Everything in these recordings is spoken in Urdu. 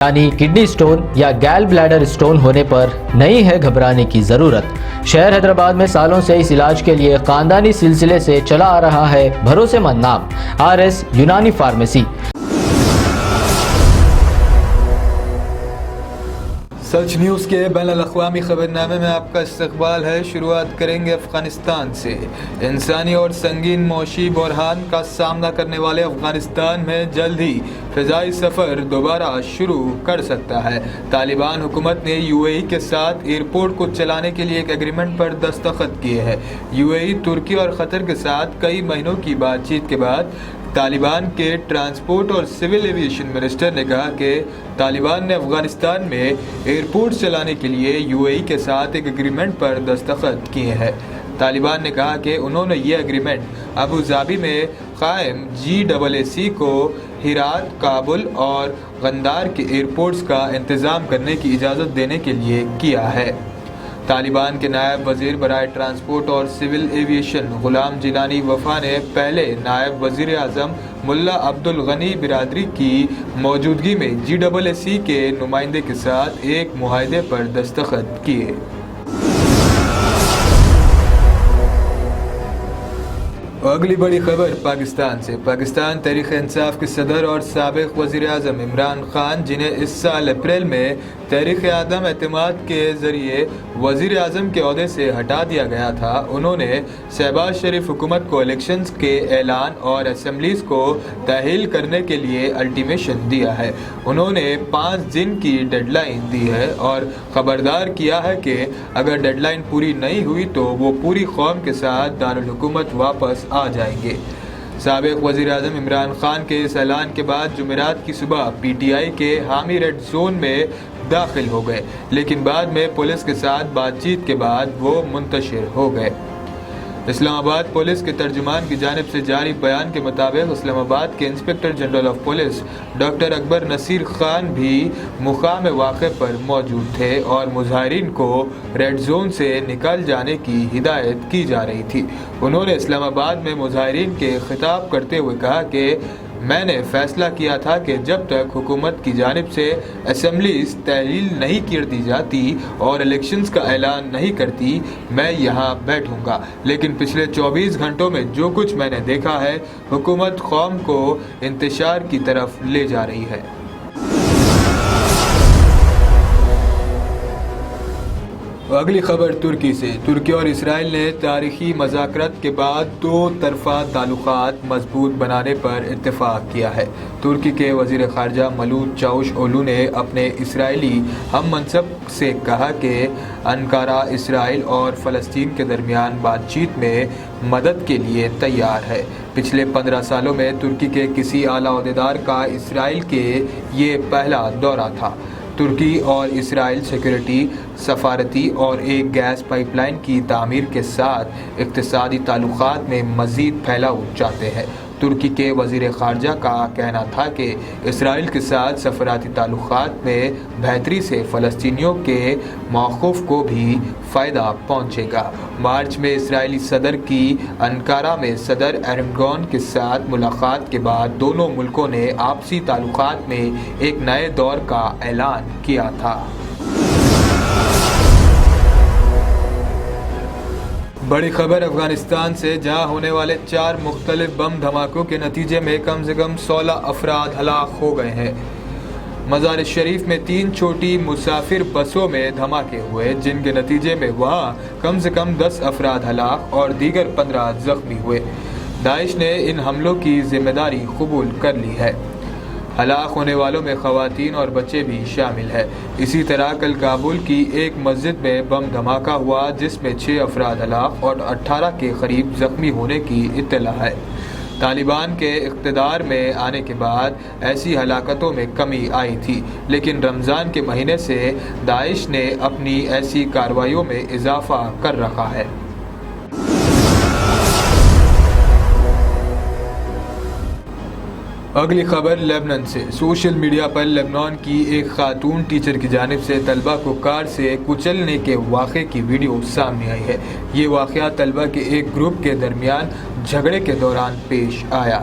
یعنی کڈنی سٹون یا گیل بلیڈر سٹون ہونے پر نہیں ہے گھبرانے کی ضرورت۔ شہر حیدرآباد میں سالوں سے اس علاج کے لیے خاندانی سلسلے سے چلا آ رہا ہے بھروسے مند نام RS یونانی فارمیسی۔ سچ نیوز کے بین الاقوامی خبرنامے میں آپ کا استقبال ہے۔ شروعات کریں گے افغانستان سے۔ انسانی اور سنگین معاشی بحران کا سامنا کرنے والے افغانستان میں جلد ہی فضائی سفر دوبارہ شروع کر سکتا ہے۔ طالبان حکومت نے UAE کے ساتھ ایئرپورٹ کو چلانے کے لیے ایک ایگریمنٹ پر دستخط کیے ہیں۔ UAE، ترکی اور قطر کے ساتھ کئی مہینوں کی بات چیت کے بعد طالبان کے ٹرانسپورٹ اور سول ایویشن منسٹر نے کہا کہ طالبان نے افغانستان میں ایئرپورٹ چلانے کے لیے UAE کے ساتھ ایک ایگریمنٹ پر دستخط کیے ہیں۔ طالبان نے کہا کہ انہوں نے یہ ایگریمنٹ ابوظہبی میں قائم GAAC کو ہرات، کابل اور قندھار کے ایئرپورٹس کا انتظام کرنے کی اجازت دینے کے لیے کیا ہے۔ طالبان کے نائب وزیر برائے ٹرانسپورٹ اور سول ایویشن غلام جیلانی وفا نے پہلے نائب وزیر اعظم ملا عبد الغنی برادری کی موجودگی میں GAAC کے نمائندے کے ساتھ ایک معاہدے پر دستخط کیے۔ اگلی بڑی خبر پاکستان سے۔ پاکستان تحریک انصاف کے صدر اور سابق وزیر اعظم عمران خان، جنہیں اس سال اپریل میں تحریک عدم اعتماد کے ذریعے وزیر اعظم کے عہدے سے ہٹا دیا گیا تھا، انہوں نے شہباز شریف حکومت کو الیکشنز کے اعلان اور اسمبلیز کو تاحیل کرنے کے لیے الٹیمیٹم دیا ہے۔ انہوں نے 5 دن کی ڈیڈ لائن دی ہے اور خبردار کیا ہے کہ اگر ڈیڈ لائن پوری نہیں ہوئی تو وہ پوری قوم کے ساتھ دارالحکومت واپس آ جائیں گے۔ سابق وزیر اعظم عمران خان کے اس اعلان کے بعد جمعرات کی صبح PTI کے حامی ریڈ زون میں داخل ہو گئے، لیکن بعد میں پولیس کے ساتھ بات چیت کے بعد وہ منتشر ہو گئے۔ اسلام آباد پولیس کے ترجمان کی جانب سے جاری بیان کے مطابق اسلام آباد کے inspector general of police doctor Akbar Nasir Khan بھی مقام واقع پر موجود تھے اور مظاہرین کو ریڈ زون سے نکل جانے کی ہدایت کی جا رہی تھی۔ انہوں نے اسلام آباد میں مظاہرین کے خطاب کرتے ہوئے کہا کہ میں نے فیصلہ کیا تھا کہ جب تک حکومت کی جانب سے اسمبلیز تحلیل نہیں کر دی جاتی اور الیکشنز کا اعلان نہیں کرتی، میں یہاں بیٹھوں گا، لیکن پچھلے 24 گھنٹوں میں جو کچھ میں نے دیکھا ہے، حکومت قوم کو انتشار کی طرف لے جا رہی ہے۔ اگلی خبر ترکی سے۔ ترکی اور اسرائیل نے تاریخی مذاکرات کے بعد 2 طرفہ تعلقات مضبوط بنانے پر اتفاق کیا ہے۔ ترکی کے وزیر خارجہ مولود چاوش اولو نے اپنے اسرائیلی ہم منصب سے کہا کہ انقرہ اسرائیل اور فلسطین کے درمیان بات چیت میں مدد کے لیے تیار ہے۔ پچھلے 15 سالوں میں ترکی کے کسی اعلیٰ عہدیدار کا اسرائیل کے یہ پہلا دورہ تھا۔ ترکی اور اسرائیل سیکورٹی، سفارتی اور ایک گیس پائپ لائن کی تعمیر کے ساتھ اقتصادی تعلقات میں مزید پھیلاؤ چاہتے ہیں۔ ترکی کے وزیر خارجہ کا کہنا تھا کہ اسرائیل کے ساتھ سفارتی تعلقات میں بہتری سے فلسطینیوں کے موقف کو بھی فائدہ پہنچے گا۔ مارچ میں اسرائیلی صدر کی انقرہ میں صدر ایردوان کے ساتھ ملاقات کے بعد دونوں ملکوں نے آپسی تعلقات میں ایک نئے دور کا اعلان کیا تھا۔ بڑی خبر افغانستان سے، جہاں ہونے والے 4 مختلف بم دھماکوں کے نتیجے میں کم سے کم 16 افراد ہلاک ہو گئے ہیں۔ مزار شریف میں 3 چھوٹی مسافر بسوں میں دھماکے ہوئے، جن کے نتیجے میں وہاں کم سے کم 10 افراد ہلاک اور دیگر 15 زخمی ہوئے۔ داعش نے ان حملوں کی ذمہ داری قبول کر لی ہے۔ ہلاک ہونے والوں میں خواتین اور بچے بھی شامل ہیں۔ اسی طرح کل کابل کی ایک مسجد میں بم دھماکہ ہوا، جس میں 6 افراد ہلاک اور 18 کے قریب زخمی ہونے کی اطلاع ہے۔ طالبان کے اقتدار میں آنے کے بعد ایسی ہلاکتوں میں کمی آئی تھی، لیکن رمضان کے مہینے سے داعش نے اپنی ایسی کارروائیوں میں اضافہ کر رکھا ہے۔ اگلی خبر لیبنان سے۔ سوشل میڈیا پر لیبنان کی ایک خاتون ٹیچر کی جانب سے طلبہ کو کار سے کچلنے کے واقعے کی ویڈیو سامنے آئی ہے۔ یہ واقعہ طلبہ کے ایک گروپ کے درمیان جھگڑے کے دوران پیش آیا۔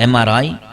MRI,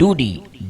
2D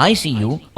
ICU